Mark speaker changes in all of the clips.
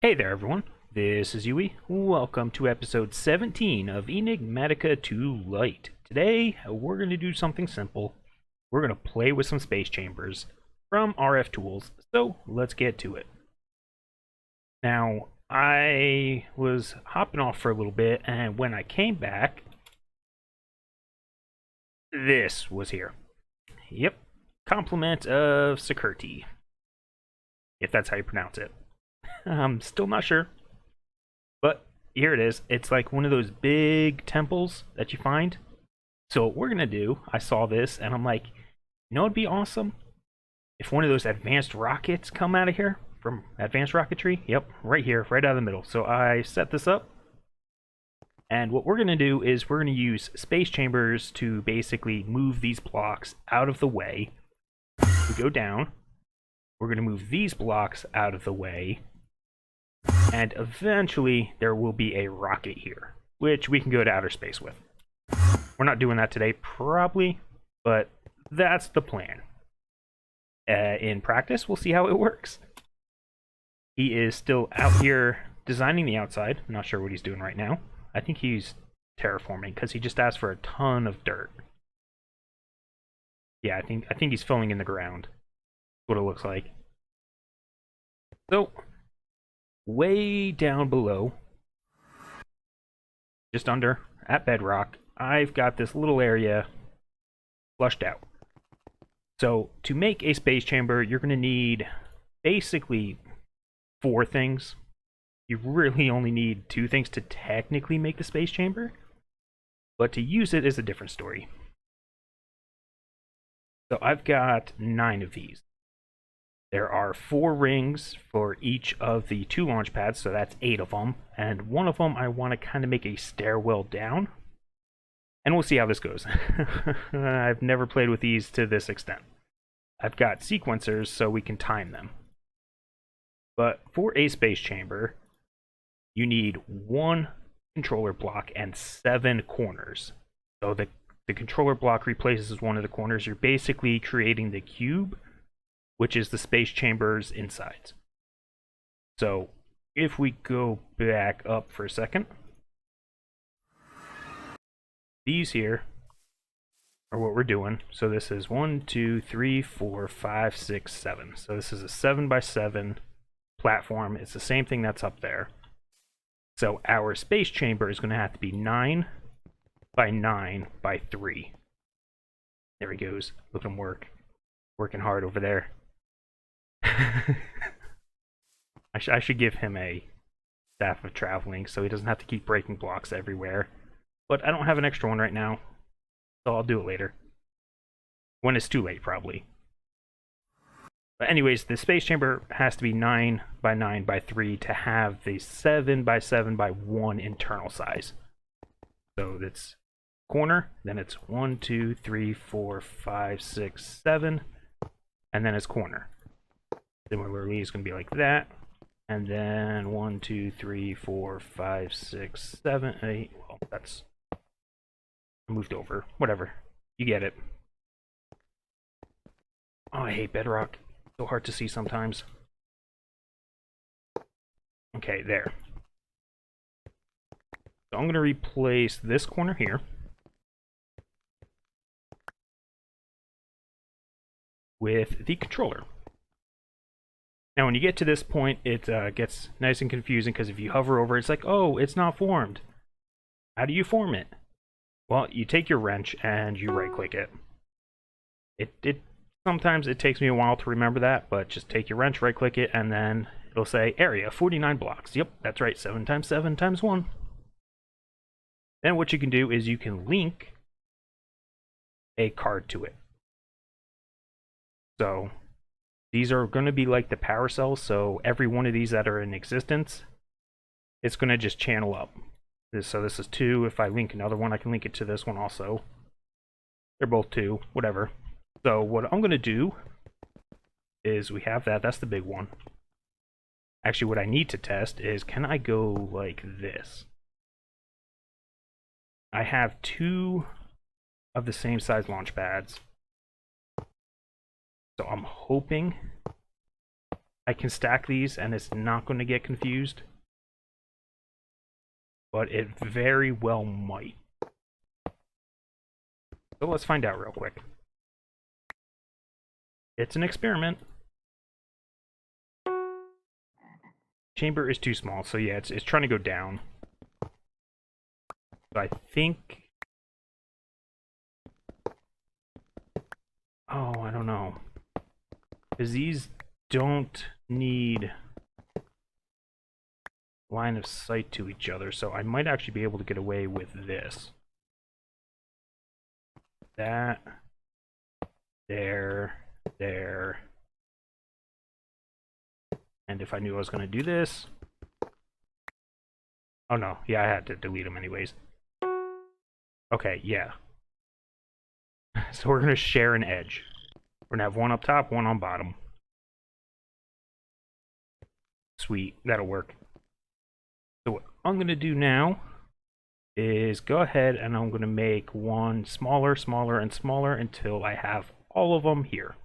Speaker 1: Hey there everyone, this is Yui. Welcome to episode 17 of Enigmatica 2 Light. Today, we're going to do something simple. We're going to play with some space chambers from RF Tools, so let's get to it. Now, I was hopping off for a little bit, and when I came back, this was here. Yep, Compliment of Secerte, if that's how you pronounce it. I'm still not sure, but here it is. It's like one of those big temples that you find. So what we're gonna do, I saw this and I'm like, you know, it'd be awesome if one of those advanced rockets come out of here from advanced rocketry. Yep, right here, right out of the middle. So I set this up, and what we're gonna do is we're gonna use space chambers to basically move these blocks out of the way. We go down. We're gonna move these blocks out of the way. And eventually there will be a rocket here, which we can go to outer space with. We're not doing that today, probably, but that's the plan. In practice, we'll see how it works. He is still out here designing the outside. I'm not sure what he's doing right now. I think he's terraforming because he just asked for a ton of dirt. Yeah, I think he's filling in the ground. That's what it looks like. So way down below, just under, at bedrock, I've got this little area flushed out. So to make a space chamber, you're going to need basically 4 things. You really only need 2 things to technically make the space chamber, but to use it is a different story. So I've got 9 of these. There are 4 rings for each of the 2 launch pads, so that's 8 of them. And one of them I want to kind of make a stairwell down. And we'll see how this goes. I've never played with these to this extent. I've got sequencers so we can time them. But for a space chamber, you need 1 controller block and 7 corners. So the controller block replaces one of the corners. You're basically creating the cube, which is the space chamber's insides. So if we go back up for a second, these here are what we're doing. So this is 1, 2, 3, 4, 5, 6, 7. So this is a 7x7 platform. It's the same thing that's up there. So our space chamber is going to have to be 9 by 9 by 3. There he goes. Look at him work. Working hard over there. I should give him a staff of traveling so he doesn't have to keep breaking blocks everywhere. But I don't have an extra one right now, so I'll do it later. When it's too late, probably. But anyways, the space chamber has to be 9 by 9 by 3 to have the 7 by 7 by 1 internal size. So that's corner, then it's 1, 2, 3, 4, 5, 6, 7, and then it's corner. Similarly, it's going to be like that. And then 1, 2, 3, 4, 5, 6, 7, 8. Well, that's moved over. Whatever. You get it. Oh, I hate bedrock. So hard to see sometimes. Okay, there. So I'm going to replace this corner here with the controller. Now, when you get to this point, it gets nice and confusing because if you hover over it, it's like, oh, it's not formed. How do you form it? Well, you take your wrench and you right-click it. Sometimes it takes me a while to remember that, but just take your wrench, right-click it, and then it'll say area 49 blocks. Yep, that's right, 7 times 7 times 1. Then what you can do is you can link a card to it. So these are going to be like the power cells, so every one of these that are in existence, it's going to just channel up. So this is 2. If I link another one, I can link it to this one also. They're both 2, whatever. So what I'm going to do is we have that. That's the big one. Actually, what I need to test is, can I go like this? I have 2 of the same size launch pads. So I'm hoping I can stack these and it's not going to get confused. But it very well might. So let's find out real quick. It's an experiment. Chamber is too small, so yeah, it's trying to go down. So I think... Oh, I don't know. Because these don't need line of sight to each other, so I might actually be able to get away with this. That, there, there. And if I knew I was going to do this... Oh no, yeah, I had to delete them anyways. Okay, yeah. So we're going to share an edge. We're going to have one up top, one on bottom. Sweet, that'll work. So what I'm going to do now is go ahead and I'm going to make one smaller, smaller, and smaller until I have all of them here.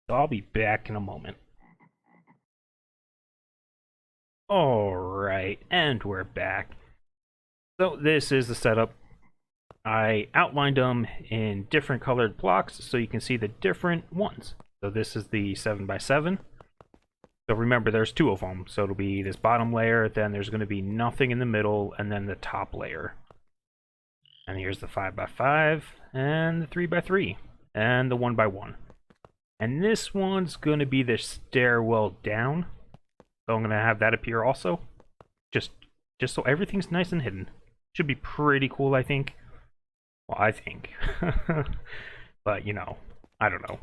Speaker 1: So I'll be back in a moment. Alright, and we're back. So this is the setup. I outlined them in different colored blocks so you can see the different ones. So this is the 7x7. So remember, there's two of them. So it'll be this bottom layer, then there's going to be nothing in the middle, and then the top layer. And here's the 5x5, and the 3x3, and the 1x1. And this one's going to be the stairwell down. So I'm going to have that appear also. Just so everything's nice and hidden. Should be pretty cool, I think. Well, I think. But, you know, I don't know.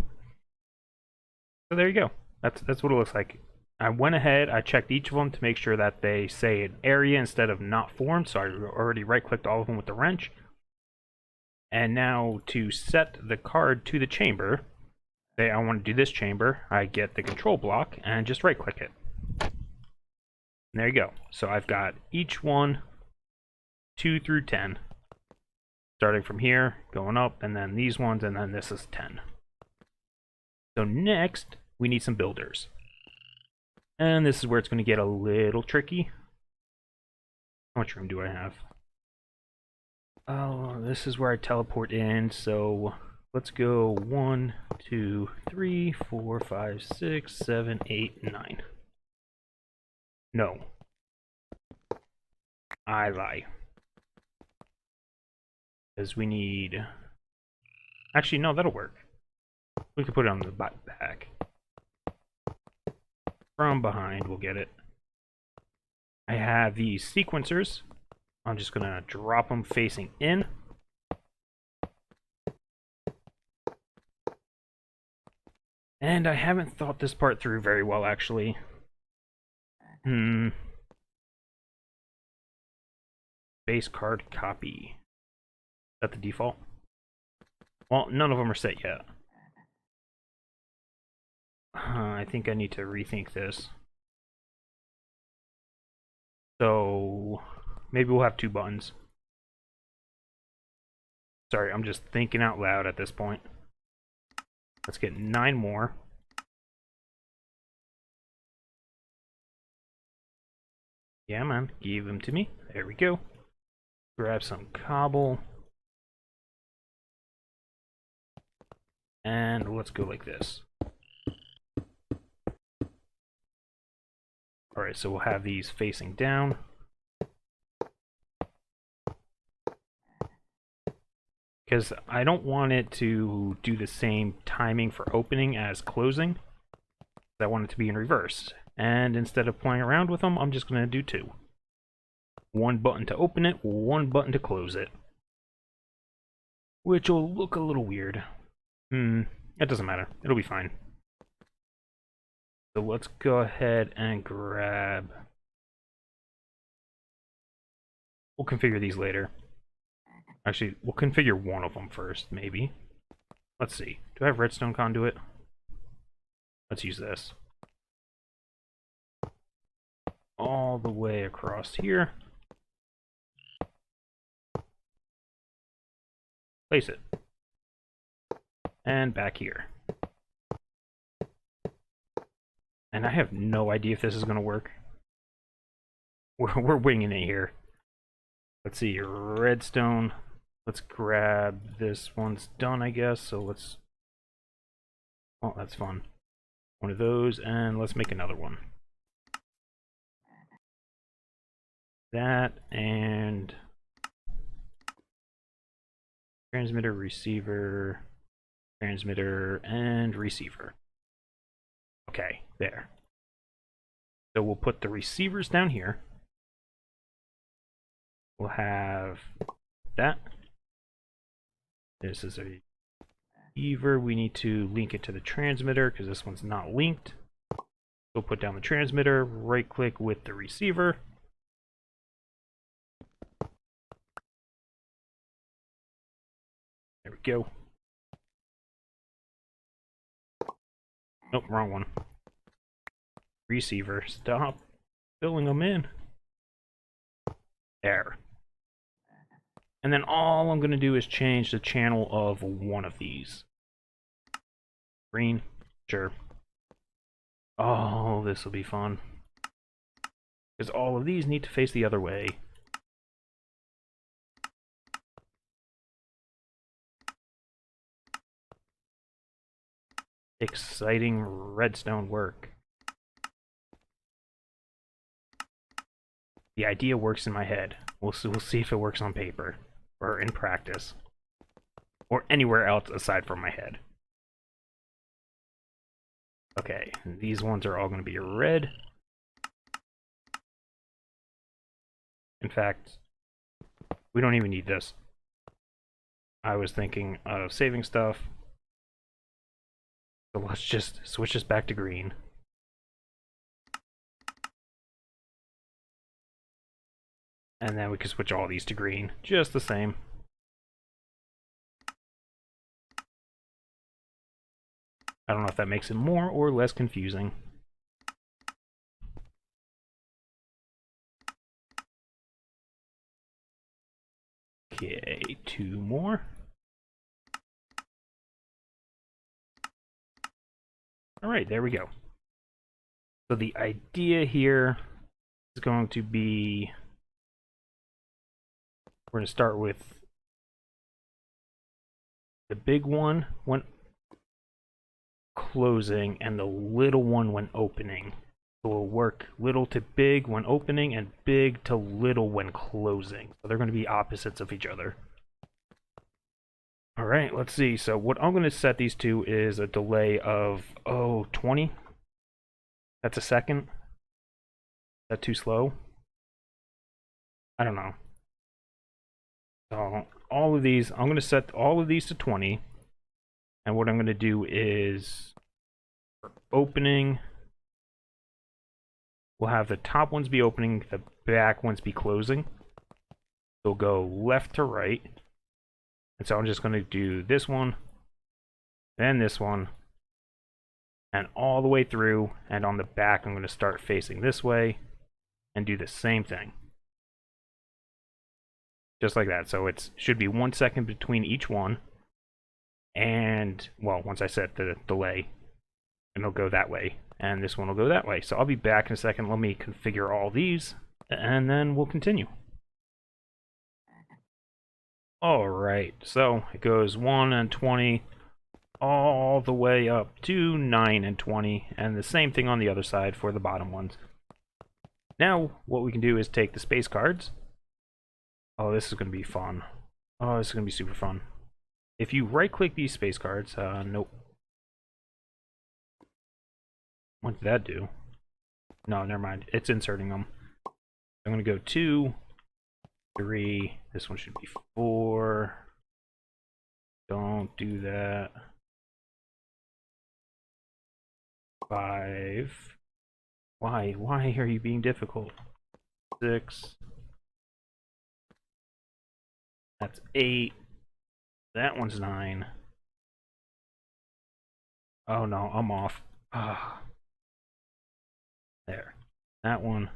Speaker 1: So there you go. That's what it looks like. I went ahead, I checked each of them to make sure that they say an area instead of not formed. So I already right-clicked all of them with the wrench. And now to set the card to the chamber, say I want to do this chamber, I get the control block and just right-click it. And there you go. So I've got each one 2 through 10. Starting from here, going up, and then these ones, and then this is 10. So next, we need some builders. And this is where it's going to get a little tricky. How much room do I have? Oh, this is where I teleport in, so let's go 1, 2, 3, 4, 5, 6, 7, 8, 9. No. I lie. Because we need... Actually, no, that'll work. We can put it on the back. From behind, we'll get it. I have these sequencers. I'm just going to drop them facing in. And I haven't thought this part through very well, actually. Base card copy. Is that the default? Well, none of them are set yet. I think I need to rethink this. So maybe we'll have 2 buttons. Sorry, I'm just thinking out loud at this point. Let's get 9 more. Yeah, man, give them to me. There we go. Grab some cobble. And let's go like this. Alright, so we'll have these facing down. Because I don't want it to do the same timing for opening as closing. I want it to be in reverse. And instead of playing around with them, I'm just going to do 2. 1 button to open it, 1 button to close it. Which will look a little weird. It doesn't matter. It'll be fine. So let's go ahead and grab... We'll configure these later. Actually, we'll configure one of them first, maybe. Let's see. Do I have Redstone Conduit? Let's use this. All the way across here. Place it. And back here. And I have no idea if this is going to work. We're winging it here. Let's see, redstone. Let's grab this one's done, I guess. So let's... Oh, that's fun. One of those, and let's make another one. That, and... transmitter, receiver, transmitter, and receiver. Okay, there. So we'll put the receivers down here. We'll have that. This is a receiver. We need to link it to the transmitter because this one's not linked. We'll put down the transmitter, right click with the receiver. There we go. Nope, wrong one. Receiver, stop filling them in. There. And then all I'm going to do is change the channel of one of these. Green, sure. Oh, this will be fun. Because all of these need to face the other way. Exciting redstone work. The idea works in my head. We'll see if it works on paper. Or in practice. Or anywhere else aside from my head. Okay, these ones are all going to be red. In fact, we don't even need this. I was thinking of saving stuff. So let's just switch this back to green. And then we can switch all these to green, just the same. I don't know if that makes it more or less confusing. Okay, 2 more. Alright, there we go. So the idea here is going to be... we're going to start with the big one when closing and the little one when opening. So we'll work little to big when opening and big to little when closing. So they're going to be opposites of each other. Alright, let's see. So what I'm going to set these to is a delay of, 20. That's a second. Is that too slow? I don't know. So all of these, I'm going to set all of these to 20. And what I'm going to do is, for opening, we'll have the top ones be opening, the back ones be closing. So we'll go left to right. And so I'm just going to do this one, then this one, and all the way through. And on the back, I'm going to start facing this way and do the same thing. Just like that. So it should be 1 second between each one. And, well, once I set the delay, and it'll go that way. And this one will go that way. So I'll be back in a second. Let me configure all these, and then we'll continue. Alright, so it goes 1 and 20 all the way up to 9 and 20, and the same thing on the other side for the bottom ones. Now, what we can do is take the space cards. Oh, this is going to be fun. Oh, this is going to be super fun. If you right-click these space cards, nope. What did that do? No, never mind. It's inserting them. I'm going to go 2, 3. This one should be 4. Don't do that. 5. Why? Why are you being difficult? 6. That's 8. That one's 9. Oh no, I'm off. Ah. There. That one.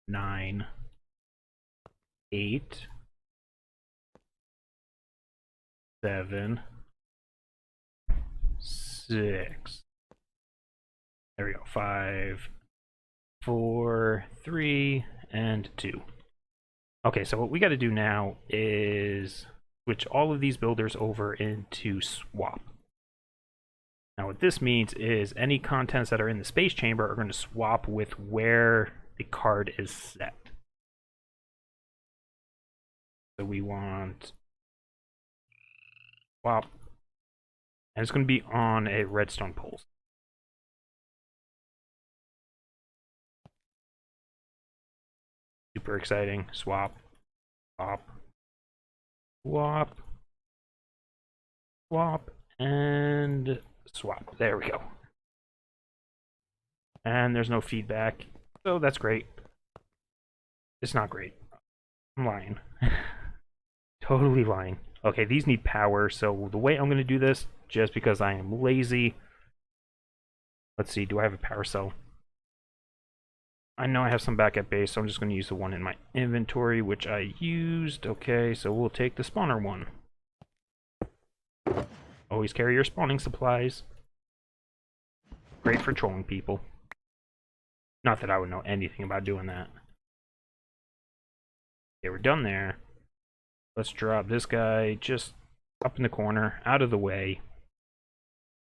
Speaker 1: 9. 8. 7. 6. There we go. 5, 4, 3, and 2. Okay, so what we got to do now is switch all of these builders over into swap. Now what this means is any contents that are in the space chamber are going to swap with where the card is set. So we want swap, and it's going to be on a redstone pole. Super exciting. Swap, swap, swap, swap, and swap. There we go. And there's no feedback, so that's great. It's not great. I'm lying. Totally lying. Okay, these need power, so the way I'm going to do this, just because I am lazy... Let's see, do I have a power cell? I know I have some back at base, so I'm just going to use the one in my inventory, which I used. Okay, so we'll take the spawner one. Always carry your spawning supplies. Great for trolling people. Not that I would know anything about doing that. Okay, we're done there. Let's drop this guy just up in the corner, out of the way.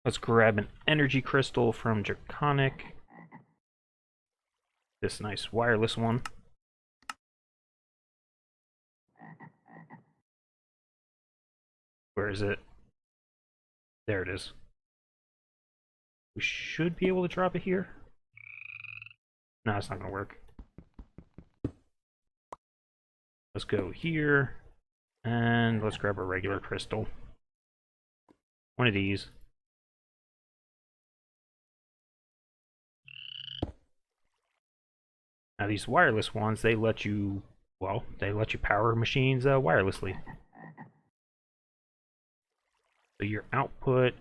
Speaker 1: Let's grab an energy crystal from Draconic. This nice wireless one. Where is it? There it is. We should be able to drop it here. No, it's not going to work. Let's go here. And let's grab a regular crystal. One of these. Now these wireless ones, they let you, well, they let you power machines wirelessly. So your output,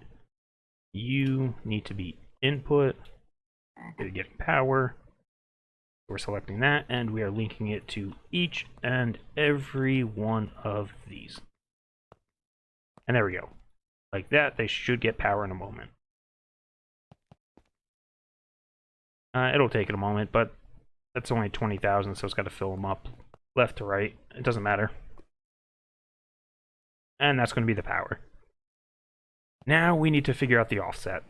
Speaker 1: you need to be input to get power. We're selecting that, and we are linking it to each and every one of these. And there we go. Like that, they should get power in a moment. It'll take it a moment, but that's only 20,000, so it's got to fill them up left to right. It doesn't matter. And that's going to be the power. Now we need to figure out the offset.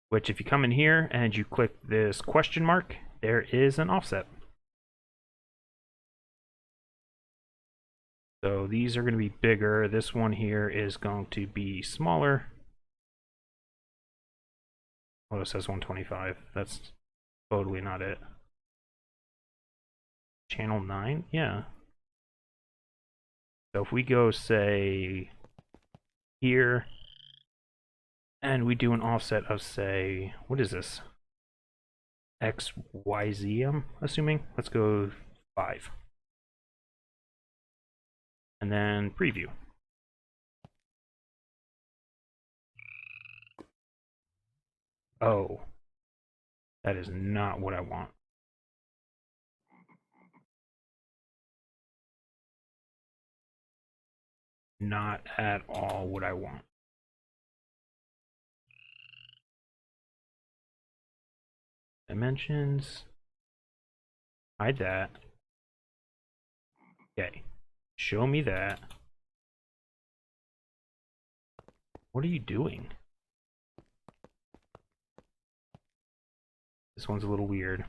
Speaker 1: Which, if you come in here and you click this question mark, there is an offset. So these are going to be bigger. This one here is going to be smaller. Oh, it says 125. That's totally not it. Channel 9? Yeah. So if we go, say, here, and we do an offset of, say, what is this? XYZ, I'm assuming. Let's go 5. And then preview. Oh. That is not what I want. Not at all what I want. Dimensions. Hide that. Okay. Show me that. What are you doing? This one's a little weird.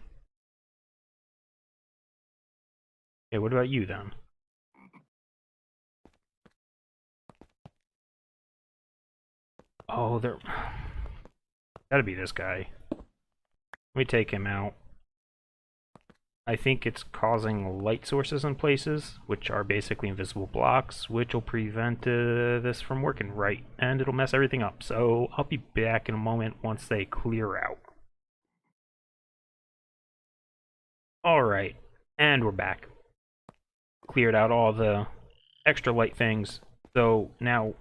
Speaker 1: Okay, what about you then? Oh, there... Gotta be this guy. Let me take him out. I think it's causing light sources in places, which are basically invisible blocks, which will prevent this from working right, and it'll mess everything up. So I'll be back in a moment once they clear out. Alright, and we're back. Cleared out all the extra light things. So now,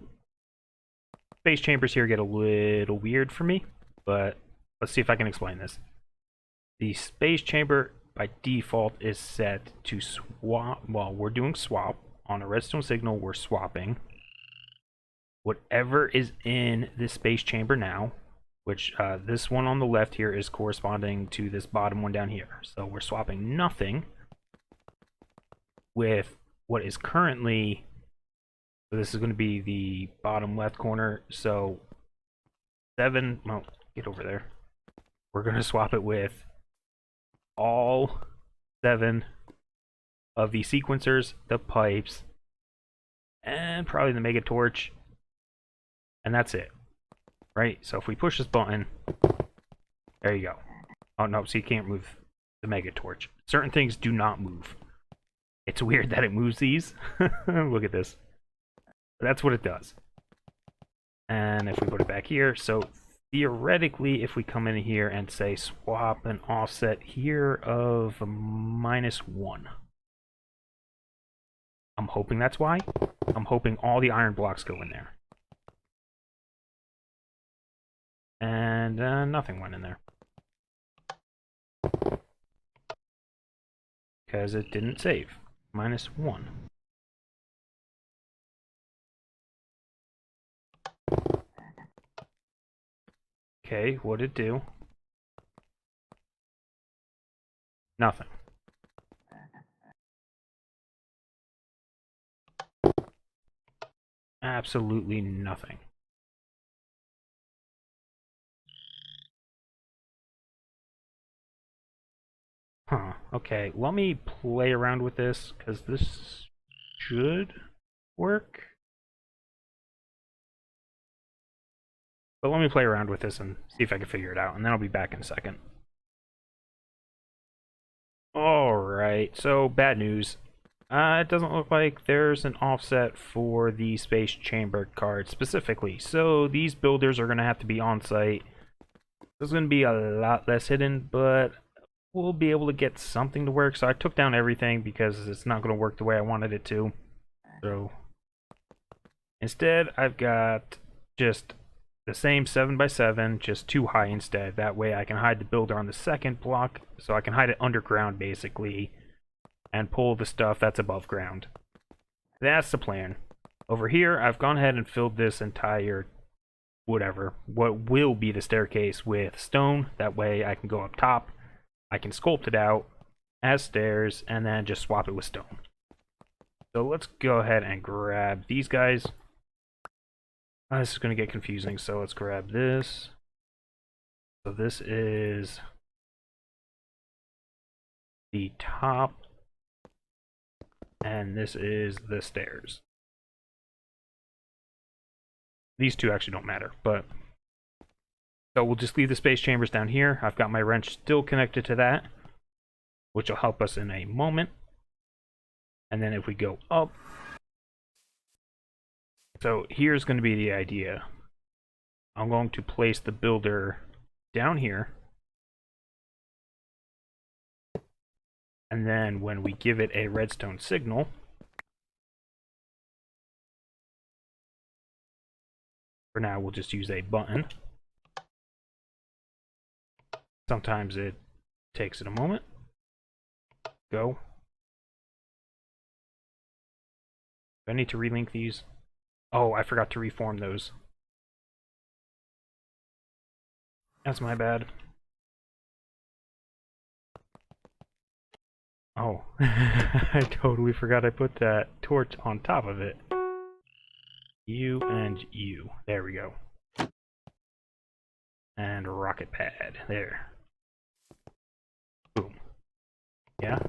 Speaker 1: space chambers here get a little weird for me, but let's see if I can explain this. The space chamber by default is set to swap. Well, we're doing swap on a redstone signal. We're swapping whatever is in the space chamber now which this one on the left here is corresponding to this bottom one down here. So we're swapping nothing with what is currently, so this is going to be the bottom left corner. So 7, well, get over there. We're going to swap it with all 7 of the sequencers, the pipes, and probably the mega torch, and that's it, right? So if we push this button, there you go. Oh no, so you can't move the mega torch. Certain things do not move. It's weird that it moves these. Look at this. That's what it does. And if we put it back here, so theoretically, if we come in here and say swap an offset here of -1, I'm hoping that's why. I'm hoping all the iron blocks go in there. And nothing went in there. Because it didn't save. -1. Okay, what'd it do? Nothing. Absolutely nothing. Huh, okay, let me play around with this, because this should work. But let me play around with this and see if I can figure it out, and then I'll be back in a second. Alright, so bad news. It doesn't look like there's an offset for the space chamber card specifically, so these builders are going to have to be on site. There's going to be a lot less hidden, but we'll be able to get something to work. So I took down everything because it's not going to work the way I wanted it to. So instead, I've got just the same 7x7, just 2 high instead. That way I can hide the builder on the second block, so I can hide it underground basically, and pull the stuff that's above ground. That's the plan. Over here, I've gone ahead and filled this entire whatever, what will be the staircase, with stone. That way I can go up top, I can sculpt it out as stairs, and then just swap it with stone. So let's go ahead and grab these guys. This is going to get confusing, so let's grab this. So this is the top, and this is the stairs. These two actually don't matter, but so we'll just leave the space chambers down here. I've got my wrench still connected to that, which will help us in a moment. And then if we go up, so here's going to be the idea. I'm going to place the builder down here, and then when we give it a redstone signal, for now we'll just use a button. Sometimes it takes it a moment. Go. Do I need to relink these? Oh, I forgot to reform those. That's my bad. Oh, I totally forgot I put that torch on top of it. You and you. There we go. And rocket pad. There. Boom. Yeah?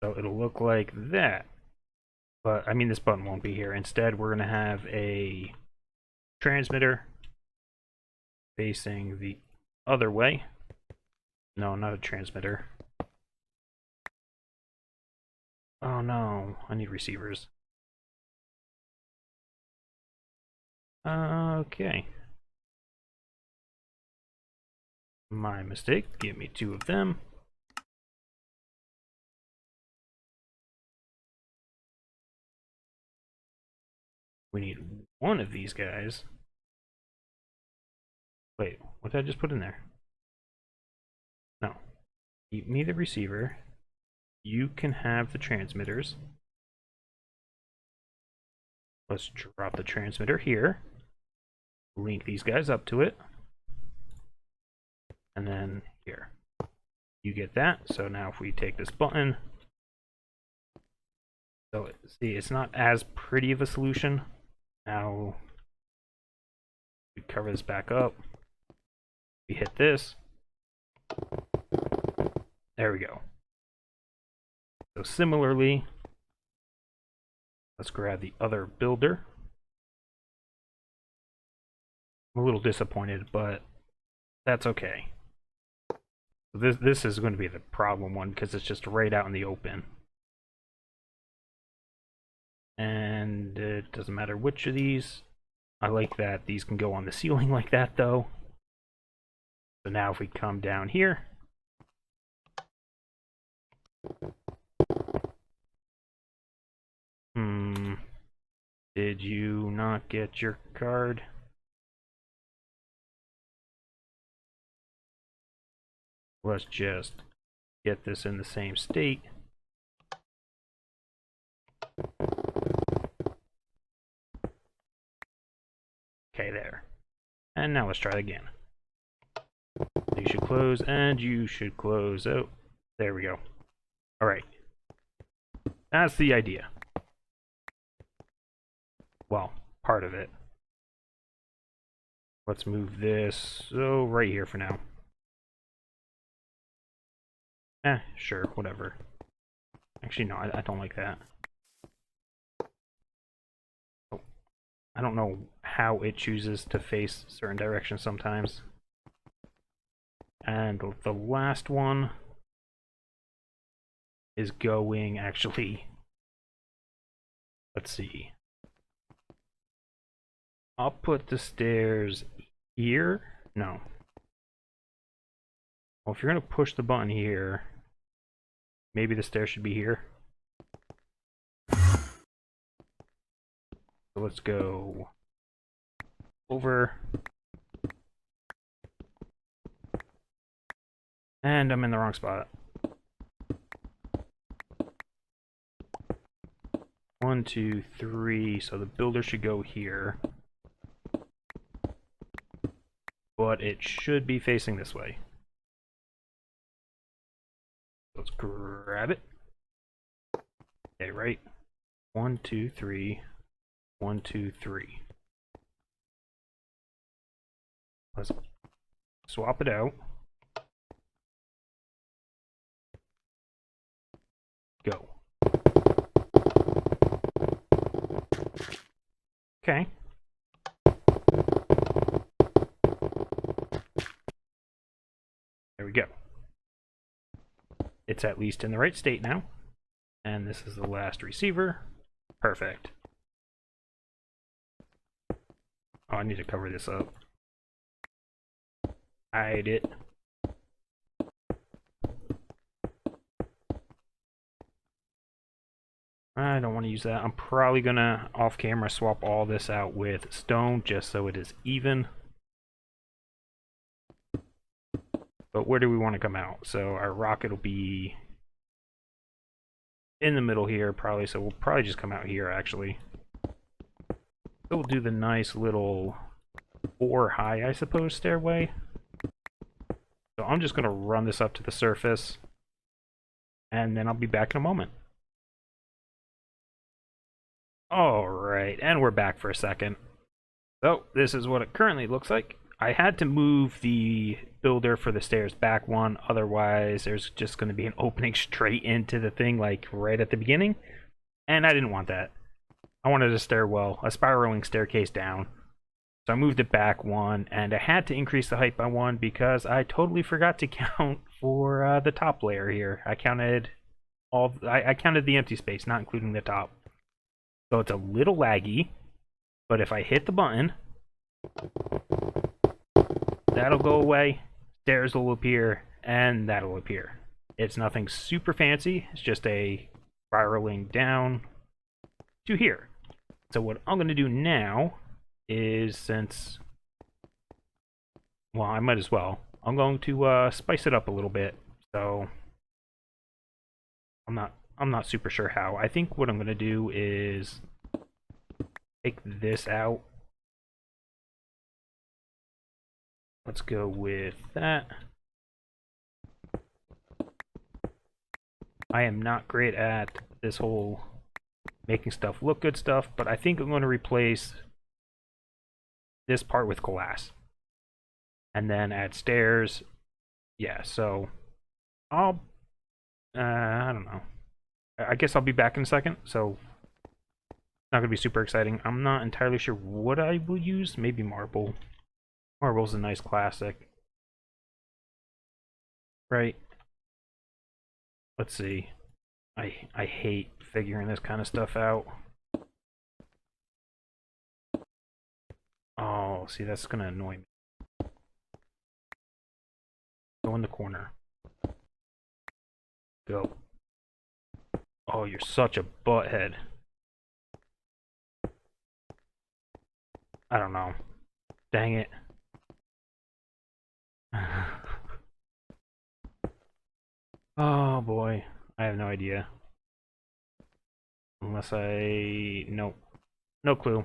Speaker 1: So it'll look like that. But, I mean, this button won't be here. Instead, we're going to have a transmitter facing the other way. No, not a transmitter. Oh no, I need receivers. Okay. My mistake. Give me 2 of them. We need 1 of these guys. Wait, what did I just put in there? No. Keep me the receiver. You can have the transmitters. Let's drop the transmitter here. link these guys up to it. And then here, you get that. So now if we take this button, so see, it's not as pretty of a solution. Now we cover this back up. We hit this. There we go. So similarly, let's grab the other builder. I'm a little disappointed, but that's okay. This is going to be the problem one because it's just right out in the open. And it doesn't matter which of these. I like that these can go on the ceiling like that though. So now if we come down here, did you not get your card? Let's just get this in the same state. Okay, there. And now let's try it again. You should close, and you should close. Oh, there we go. Alright. That's the idea. Well, part of it. Let's move this right here for now. Sure, whatever. Actually, no, I don't like that. Oh, I don't know how it chooses to face certain directions sometimes. And the last one is going, actually, let's see. I'll put the stairs here. No. Well, if you're going to push the button here, maybe the stairs should be here. So let's go over. And I'm in the wrong spot. 1, 2, 3. So the builder should go here. But it should be facing this way. Let's grab it. Okay, right. 1, 2, 3. 1, 2, 3. Let's swap it out. Go. Okay. There we go. It's at least in the right state now. And this is the last receiver. Perfect. Oh, I need to cover this up. Hide it. I don't want to use that. I'm probably gonna off camera swap all this out with stone just so it is even. But where do we want to come out? So our rocket will be in the middle here probably, so we'll probably just come out here actually. So we'll do the nice little 4 high, I suppose, stairway. So I'm just gonna run this up to the surface and then I'll be back in a moment. Alright, and we're back for a second. So, this is what it currently looks like. I had to move the builder for the stairs back one, otherwise there's just going to be an opening straight into the thing, like right at the beginning. And I didn't want that. I wanted a stairwell, a spiraling staircase down. So I moved it back one, and I had to increase the height by 1 because I totally forgot to count for the top layer here. I counted I counted the empty space, not including the top. So it's a little laggy, but if I hit the button, that'll go away, stairs will appear, and that'll appear. It's nothing super fancy, it's just a spiraling down to here. So what I'm going to do now is, since, well, I might as well, I'm going to spice it up a little bit. So I'm not super sure how. I think what I'm going to do is take this out let's go with that. I am not great at this whole making stuff look good stuff, but I think I'm going to replace this part with glass. And then add stairs. Yeah, so I'll, I don't know. I guess I'll be back in a second, so it's not going to be super exciting. I'm not entirely sure what I will use. Maybe marble. Marble's a nice classic. Right? Let's see. I hate figuring this kind of stuff out. Oh, see, that's going to annoy me. Go in the corner. Go. Oh, you're such a butthead. I don't know. Dang it. Oh boy. I have no idea. Unless I... Nope. No clue.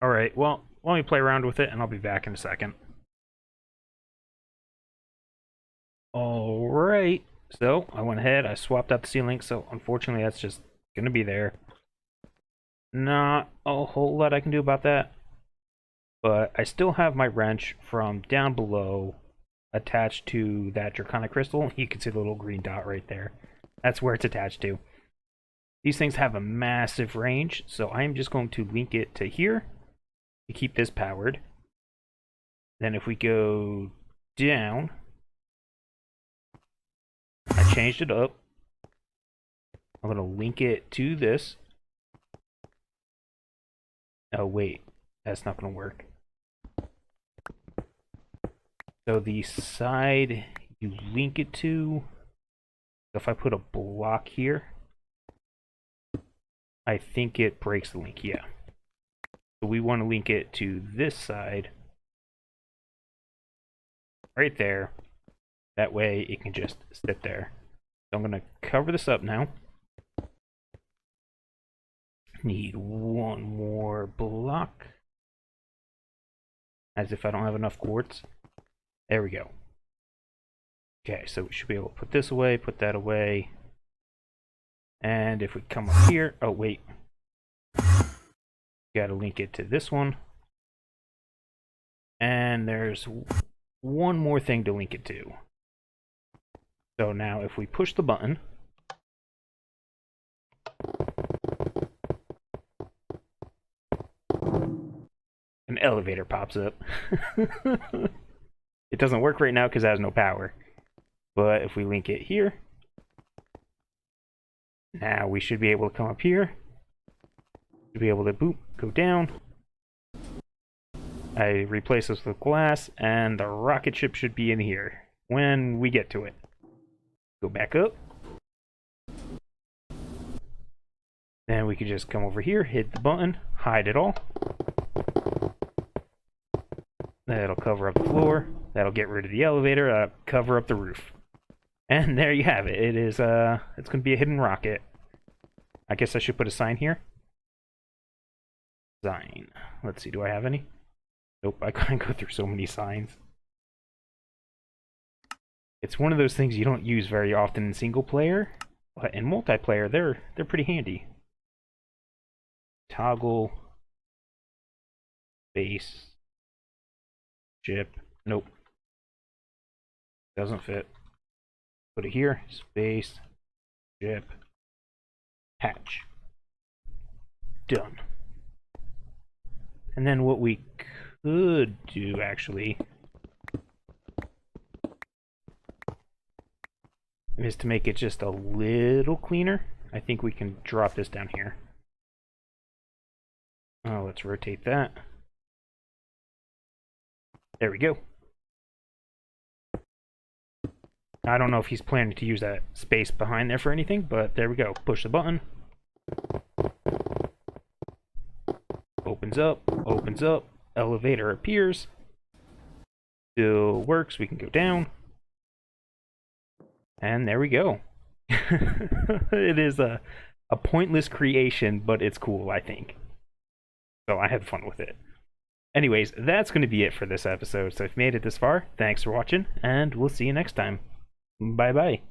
Speaker 1: Alright, well, let me play around with it and I'll be back in a second. Alright. So, I went ahead, I swapped out the ceiling, so unfortunately that's just gonna be there. Not a whole lot I can do about that. But I still have my wrench from down below attached to that Draconic Crystal. You can see the little green dot right there. That's where it's attached to. These things have a massive range, so I am just going to link it to here to keep this powered. Then if we go down, I changed it up. I'm going to link it to this. Oh wait, that's not going to work. So the side you link it to, if I put a block here, I think it breaks the link, yeah. So we want to link it to this side, right there. That way it can just sit there. So I'm going to cover this up now. Need one more block. As if I don't have enough quartz. There we go. Okay, so we should be able to put this away, put that away. And if we come up here, oh wait. Gotta link it to this one. And there's one more thing to link it to. So now if we push the button, an elevator pops up. It doesn't work right now because it has no power. But if we link it here, now we should be able to come up here. Should be able to boop, go down. I replace this with glass, and the rocket ship should be in here when we get to it. Go back up. Then we can just come over here, hit the button, hide it all. That'll cover up the floor. That'll get rid of the elevator, cover up the roof. And there you have it. It is, it's going to be a hidden rocket. I guess I should put a sign here. Sign. Let's see, do I have any? Nope, I can't go through so many signs. It's one of those things you don't use very often in single player, but in multiplayer, they're pretty handy. Toggle. Base. Ship. Nope. Doesn't fit. Put it here. Space. Ship. Hatch. Done. And then what we could do, actually, is to make it just a little cleaner. I think we can drop this down here. Oh, let's rotate that. There we go. I don't know if he's planning to use that space behind there for anything, but there we go. Push the button. Opens up, elevator appears. Still works, we can go down. And there we go. It is a pointless creation, but it's cool, I think. So I had fun with it. Anyways, that's going to be it for this episode. So if you made it this far, thanks for watching, and we'll see you next time. Bye bye.